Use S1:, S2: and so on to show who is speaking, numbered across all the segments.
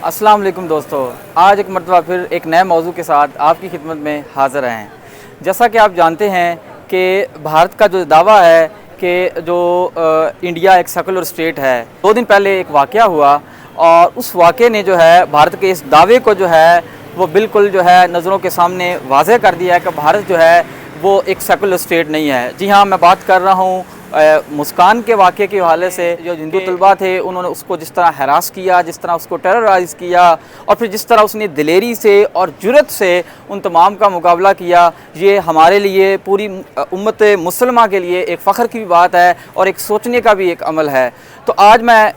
S1: السلام علیکم دوستو، آج ایک مرتبہ پھر ایک نئے موضوع کے ساتھ آپ کی خدمت میں حاضر ہیں۔ جیسا کہ آپ جانتے ہیں کہ بھارت کا جو دعویٰ ہے کہ جو انڈیا ایک سیکولر اسٹیٹ ہے، 2 دن پہلے ایک واقعہ ہوا اور اس واقعے نے جو ہے بھارت کے اس دعوے کو جو ہے وہ بالکل جو ہے نظروں کے سامنے واضح کر دیا ہے کہ بھارت جو ہے وہ ایک سیکولر اسٹیٹ نہیں ہے۔ جی ہاں، میں بات کر رہا ہوں مسکان کے واقعے کے حوالے سے۔ جو ہندو طلباء تھے انہوں نے اس کو جس طرح ہراس کیا، جس طرح اس کو ٹیررائز کیا اور پھر جس طرح اس نے دلیری سے اور جرأت سے ان تمام کا مقابلہ کیا، یہ ہمارے لیے پوری امت مسلمہ کے لیے ایک فخر کی بھی بات ہے اور ایک سوچنے کا بھی ایک عمل ہے۔ تو آج میں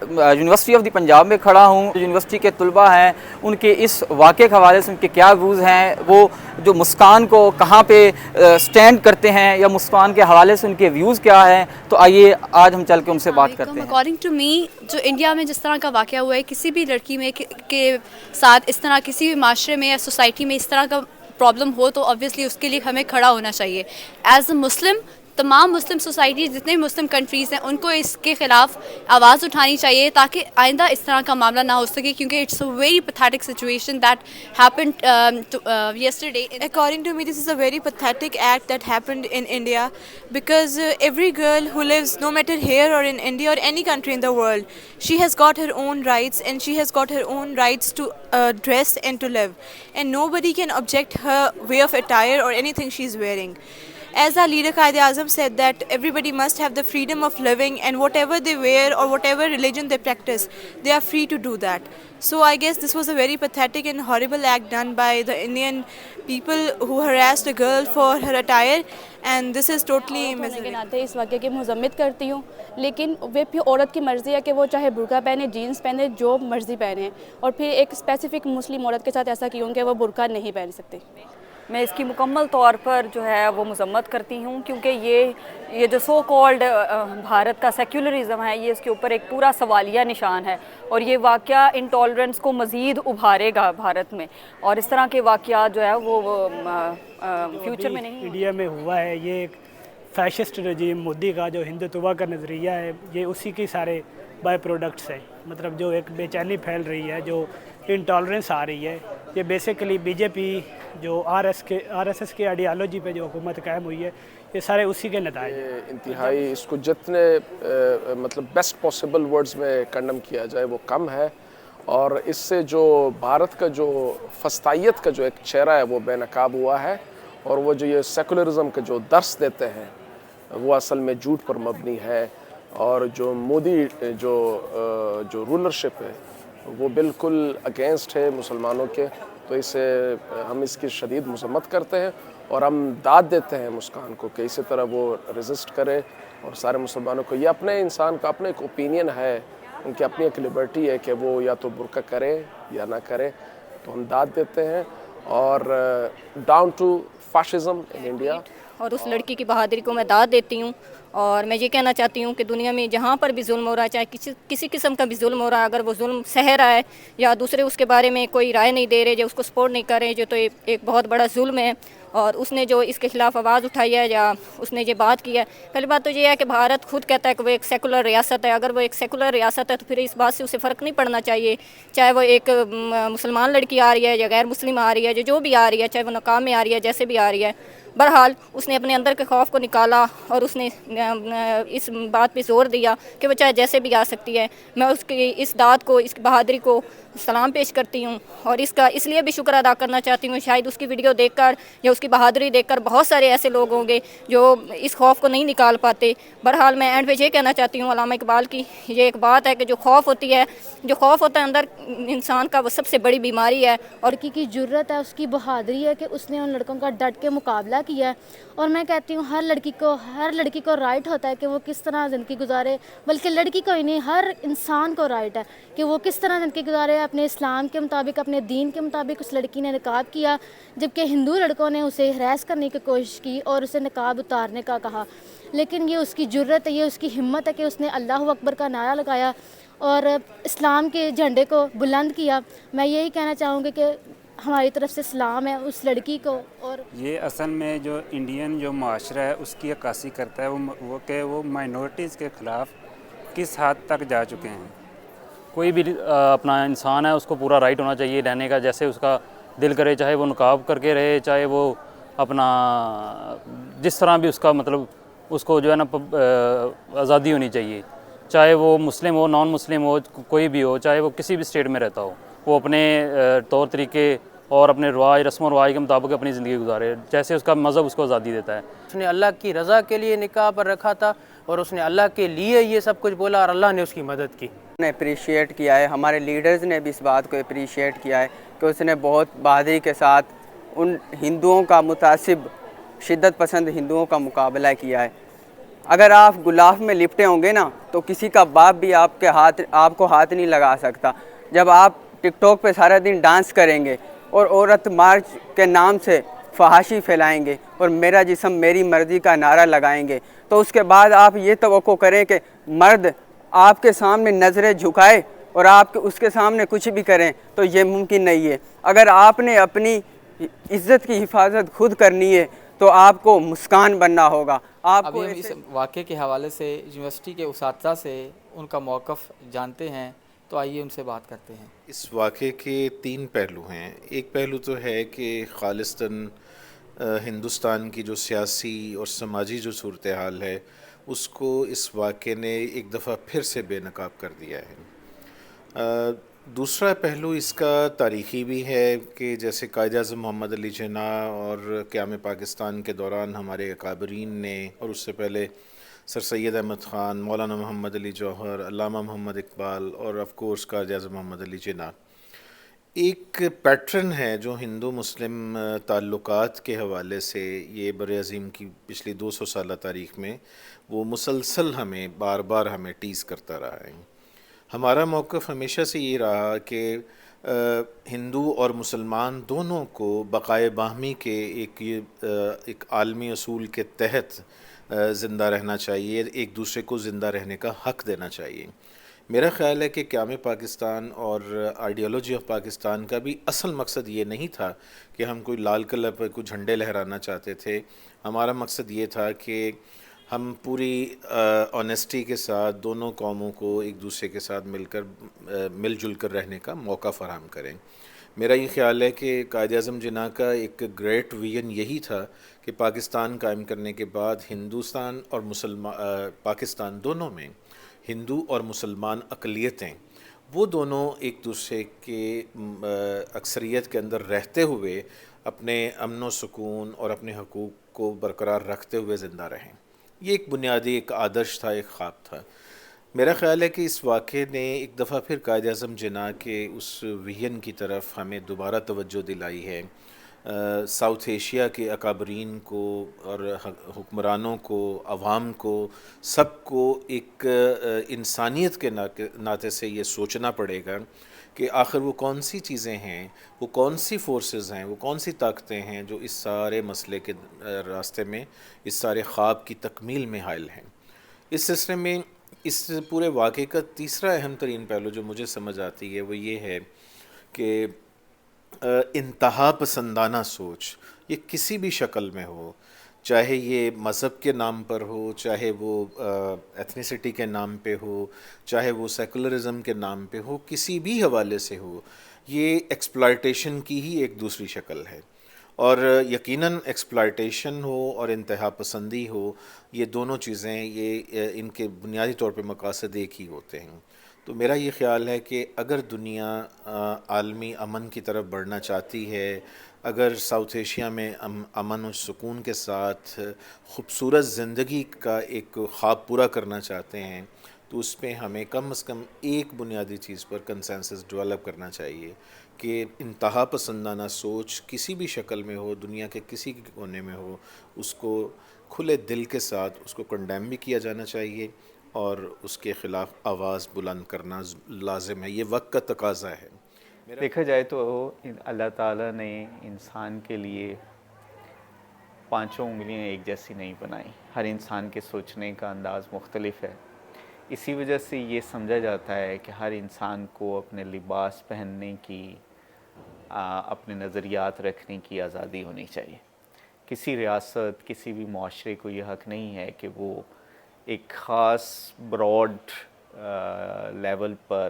S1: یونیورسٹی آف دی پنجاب میں کھڑا ہوں۔ یونیورسٹی کے طلباء ہیں، ان کے اس واقعے کے حوالے سے ان کے کیا ویوز ہیں، وہ جو مسکان کو کہاں پہ سٹینڈ کرتے ہیں یا مسکان کے حوالے سے ان کے ویوز کیا ہیں، تو آئیے آج ہم چل کے ان سے بات کرتے ہیں۔
S2: اکارڈنگ ٹو می، جو انڈیا میں جس طرح کا واقعہ ہوا ہے، کسی بھی لڑکی میں کے ساتھ اس طرح کسی بھی معاشرے میں یا سوسائٹی میں اس طرح کا پرابلم ہو تو آبویسلی اس کے لیے ہمیں کھڑا ہونا چاہیے۔ ایز اے مسلم، تمام مسلم سوسائٹی جتنے بھی مسلم کنٹریز ہیں ان کو اس کے خلاف آواز اٹھانی چاہیے تاکہ آئندہ اس طرح کا معاملہ نہ ہو سکے، کیونکہ it's a very pathetic situation that happened yesterday.
S3: According to me, this is a very pathetic act that happened in India, because every girl who lives, no matter here or in India or any country in the world, she has got her own rights, and she has got her own rights to dress and to live, and nobody can object her way of attire or anything she's wearing. As our leader Quaid-e-Azam said that everybody must have the freedom of living, and whatever they wear or whatever religion they practice, they are free to do that. So I guess this was a very pathetic and horrible act done by the Indian people who harassed a girl for her attire, and this is totally
S4: ہونے کے
S3: miserable.
S4: ناطے اس واقعے کی مذمت کرتی ہوں، لیکن وہ پھر عورت کی مرضی ہے کہ وہ چاہے برقع پہنے، جینس پہنے، جو مرضی پہنے، اور پھر ایک اسپیسیفک مسلم عورت کے ساتھ ایسا کیوں کہ وہ برقع نہیں پہن سکتے۔
S5: میں اس کی مکمل طور پر جو ہے وہ مذمت کرتی ہوں، کیونکہ یہ جو سو کالڈ بھارت کا سیکولرزم ہے، یہ اس کے اوپر ایک پورا سوالیہ نشان ہے، اور یہ واقعہ انٹالرنس کو مزید ابھارے گا بھارت میں، اور اس طرح کے واقعات جو ہے وہ فیوچر میں نہیں۔
S6: انڈیا میں ہوا ہے یہ ایک فیشسٹ رجیم مودی کا، جو ہندوتوا کا نظریہ ہے، یہ اسی کے سارے بائی پروڈکٹس ہیں۔ مطلب جو ایک بے چینی پھیل رہی ہے، جو انٹالرنس آ رہی ہے، یہ بیسیکلی بی جے پی جو آر ایس ایس کے آئیڈیالوجی پہ جو حکومت قائم ہوئی ہے، یہ سارے اسی کے نتائج ہیں۔
S7: انتہائی اس کو جتنے مطلب بیسٹ پاسبل ورڈز میں کنڈم کیا جائے وہ کم ہے، اور اس سے جو بھارت کا جو فسطائیت کا جو ایک چہرہ ہے وہ بے نقاب ہوا ہے، اور وہ جو یہ سیکولرزم کا جو درس دیتے ہیں وہ اصل میں جھوٹ پر مبنی ہے، اور جو مودی جو رولرشپ ہے وہ بالکل اگینسٹ ہے مسلمانوں کے۔ تو اسے ہم اس کی شدید مذمت کرتے ہیں، اور ہم داد دیتے ہیں مسکان کو کہ اسی طرح وہ ریزسٹ کرے، اور سارے مسلمانوں کو یہ اپنے انسان کا اپنا ایک اوپینین ہے، ان کی اپنی ایک لبرٹی ہے کہ وہ یا تو برقع کرے یا نہ کرے۔ تو ہم داد دیتے ہیں، اور down to fascism in India.
S5: اور اس لڑکی کی بہادری کو میں داد دیتی ہوں، اور میں یہ کہنا چاہتی ہوں کہ دنیا میں جہاں پر بھی ظلم ہو رہا ہے، چاہے کسی قسم کا بھی ظلم ہو رہا ہے، اگر وہ ظلم سہ رہا ہے یا دوسرے اس کے بارے میں کوئی رائے نہیں دے رہے، جو اس کو سپورٹ نہیں کر رہے، جو تو ایک بہت بڑا ظلم ہے، اور اس نے جو اس کے خلاف آواز اٹھائی ہے یا اس نے یہ بات کی ہے۔ پہلی بات تو یہ ہے کہ بھارت خود کہتا ہے کہ وہ ایک سیکولر ریاست ہے۔ اگر وہ ایک سیکولر ریاست ہے تو پھر اس بات سے اسے فرق نہیں پڑنا چاہیے، چاہے وہ ایک مسلمان لڑکی آ رہی ہے یا غیر مسلم آ رہی ہے، جو بھی آ رہی ہے، چاہے وہ نقاب میں آ رہی ہے، جیسے بھی آ رہی ہے۔ بہرحال اس نے اپنے اندر کے خوف کو نکالا، اور اس نے اس بات پہ زور دیا کہ وہ چاہے جیسے بھی آ سکتی ہے۔ میں اس کی اس داد کو، اس کی بہادری کو سلام پیش کرتی ہوں، اور اس لیے بھی شکر ادا کرنا چاہتی ہوں، شاید اس کی ویڈیو دیکھ کر یا اس کی بہادری دیکھ کر بہت سارے ایسے لوگ ہوں گے جو اس خوف کو نہیں نکال پاتے۔ بہرحال میں اینڈ پہ یہ کہنا چاہتی ہوں، علامہ اقبال کی یہ ایک بات ہے کہ جو خوف ہوتی ہے، جو خوف ہوتا ہے اندر انسان کا، وہ سب سے بڑی بیماری ہے۔ اور
S4: لڑکی کی جرت ہے، اس کی بہادری ہے کہ اس نے ان لڑکوں کا ڈٹ کے مقابلہ کیا ہے، اور میں کہتی ہوں ہر لڑکی کو رائٹ ہوتا ہے کہ وہ کس طرح زندگی گزارے، بلکہ لڑکی کو ہی نہیں، ہر انسان کو رائٹ ہے کہ وہ کس طرح زندگی گزارے اپنے اسلام کے مطابق، اپنے دین کے مطابق۔ اس لڑکی نے نقاب کیا، جبکہ ہندو لڑکوں نے اسے ہراس کرنے کی کوشش کی اور اسے نقاب اتارنے کا کہا، لیکن یہ اس کی جرت ہے، یہ اس کی ہمت ہے کہ اس نے اللہ اکبر کا نعرہ لگایا اور اسلام کے جھنڈے کو بلند کیا۔ میں یہی کہنا چاہوں گی کہ ہماری طرف سے سلام ہے اس لڑکی کو۔ اور
S8: یہ اصل میں جو انڈین جو معاشرہ ہے اس کی عکاسی کرتا ہے وہ کہ وہ مائنورٹیز کے خلاف کس حد تک جا چکے ہیں۔ کوئی بھی اپنا انسان ہے اس کو پورا رائٹ ہونا چاہیے رہنے کا جیسے اس کا دل کرے، چاہے وہ نقاب کر کے رہے، چاہے وہ اپنا جس طرح بھی اس کا مطلب اس کو جو ہے نا آزادی ہونی چاہیے، چاہے وہ مسلم ہو، نان مسلم ہو، کوئی بھی ہو، چاہے وہ کسی بھی اسٹیٹ میں رہتا ہو، وہ اپنے طور طریقے اور اپنے رواج رسم و رواج کے مطابق اپنی زندگی گزارے جیسے اس کا مذہب اس کو آزادی دیتا ہے۔
S9: اس نے اللہ کی رضا کے لیے نکاح پر رکھا تھا اور اس نے اللہ کے لیے یہ سب کچھ بولا اور اللہ نے اس کی مدد کی۔
S10: نے اپریشیٹ کیا ہے، ہمارے لیڈرز نے بھی اس بات کو اپریشیٹ کیا ہے کہ اس نے بہت بہادری کے ساتھ ان ہندوؤں کا متعصب شدت پسند ہندوؤں کا مقابلہ کیا ہے۔ اگر آپ غلاف میں لپٹے ہوں گے نا تو کسی کا باپ بھی آپ کو ہاتھ نہیں لگا سکتا۔ جب آپ ٹک ٹاک پہ سارا دن ڈانس کریں گے اور عورت مارچ کے نام سے فحاشی پھیلائیں گے اور میرا جسم میری مرضی کا نعرہ لگائیں گے تو اس کے بعد آپ یہ توقع کریں کہ مرد آپ کے سامنے نظریں جھکائے اور آپ اس کے سامنے کچھ بھی کریں تو یہ ممکن نہیں ہے۔ اگر آپ نے اپنی عزت کی حفاظت خود کرنی ہے تو آپ کو مسکان بننا ہوگا۔ آپ کو
S1: ابھی ہم اس واقعے کے حوالے سے یونیورسٹی کے اساتذہ سے ان کا موقف جانتے ہیں، تو آئیے ان سے بات کرتے ہیں۔
S11: اس واقعے کے 3 پہلو ہیں۔ ایک پہلو تو ہے کہ خالصتاً ہندوستان کی جو سیاسی اور سماجی جو صورتحال ہے اس کو اس واقعے نے ایک دفعہ پھر سے بے نقاب کر دیا ہے۔ دوسرا پہلو اس کا تاریخی بھی ہے کہ جیسے قائد اعظم محمد علی جناح اور قیام پاکستان کے دوران ہمارے اکابرین نے، اور اس سے پہلے سر سید احمد خان، مولانا محمد علی جوہر، علامہ محمد اقبال اور آف کورس قائد اعظم محمد علی جناح، ایک پیٹرن ہے جو ہندو مسلم تعلقات کے حوالے سے یہ بر عظیم کی پچھلی 200 سالہ تاریخ میں وہ مسلسل ہمیں بار بار ہمیں ٹیز کرتا رہا ہے۔ ہمارا موقف ہمیشہ سے یہ رہا کہ ہندو اور مسلمان دونوں کو بقائے باہمی کے ایک عالمی اصول کے تحت زندہ رہنا چاہیے، ایک دوسرے کو زندہ رہنے کا حق دینا چاہیے۔ میرا خیال ہے کہ قیام پاکستان اور آئیڈیالوجی آف پاکستان کا بھی اصل مقصد یہ نہیں تھا کہ ہم کوئی لال قلعہ پر کوئی جھنڈے لہرانا چاہتے تھے۔ ہمارا مقصد یہ تھا کہ ہم پوری آنیسٹی کے ساتھ دونوں قوموں کو ایک دوسرے کے ساتھ مل جل کر رہنے کا موقع فراہم کریں۔ میرا یہ خیال ہے کہ قائد اعظم جناح کا ایک گریٹ ویژن یہی تھا کہ پاکستان قائم کرنے کے بعد ہندوستان اور پاکستان دونوں میں ہندو اور مسلمان اقلیتیں وہ دونوں ایک دوسرے کے اکثریت کے اندر رہتے ہوئے اپنے امن و سکون اور اپنے حقوق کو برقرار رکھتے ہوئے زندہ رہیں۔ یہ ایک بنیادی ایک آدرش تھا، ایک خواب تھا۔ میرا خیال ہے کہ اس واقعے نے ایک دفعہ پھر قائد اعظم جناح کے اس ویژن کی طرف ہمیں دوبارہ توجہ دلائی ہے۔ ساؤتھ ایشیا کے اکابرین کو اور حکمرانوں کو، عوام کو، سب کو ایک انسانیت کے ناطے سے یہ سوچنا پڑے گا کہ آخر وہ کون سی چیزیں ہیں، وہ کون سی فورسز ہیں، وہ کون سی طاقتیں ہیں جو اس سارے مسئلے کے راستے میں، اس سارے خواب کی تکمیل میں حائل ہیں۔ اس سلسلے میں اس پورے واقعے کا تیسرا اہم ترین پہلو جو مجھے سمجھ آتی ہے وہ یہ ہے کہ انتہا پسندانہ سوچ، یہ کسی بھی شکل میں ہو، چاہے یہ مذہب کے نام پر ہو، چاہے وہ ایتھنیسٹی کے نام پہ ہو، چاہے وہ سیکولرزم کے نام پہ ہو، کسی بھی حوالے سے ہو، یہ ایکسپلائٹیشن کی ہی ایک دوسری شکل ہے۔ اور یقیناً ایکسپلائٹیشن ہو اور انتہا پسندی ہو، یہ دونوں چیزیں ان کے بنیادی طور پہ مقاصد ایک ہی ہوتے ہیں۔ تو میرا یہ خیال ہے کہ اگر دنیا عالمی امن کی طرف بڑھنا چاہتی ہے، اگر ساؤتھ ایشیا میں امن و سکون کے ساتھ خوبصورت زندگی کا ایک خواب پورا کرنا چاہتے ہیں، تو اس پہ ہمیں کم از کم ایک بنیادی چیز پر کنسنسس ڈیولپ کرنا چاہیے کہ انتہا پسندانہ سوچ کسی بھی شکل میں ہو، دنیا کے کسی کونے میں ہو، اس کو کھلے دل کے ساتھ اس کو کنڈیم بھی کیا جانا چاہیے اور اس کے خلاف آواز بلند کرنا لازم ہے۔ یہ وقت کا تقاضا ہے۔
S12: دیکھا جائے تو اللہ تعالیٰ نے انسان کے لیے 5 انگلیاں ایک جیسی نہیں بنائی، ہر انسان کے سوچنے کا انداز مختلف ہے۔ اسی وجہ سے یہ سمجھا جاتا ہے کہ ہر انسان کو اپنے لباس پہننے کی، اپنے نظریات رکھنے کی آزادی ہونی چاہیے۔ کسی ریاست، کسی بھی معاشرے کو یہ حق نہیں ہے کہ وہ ایک خاص براڈ لیول پر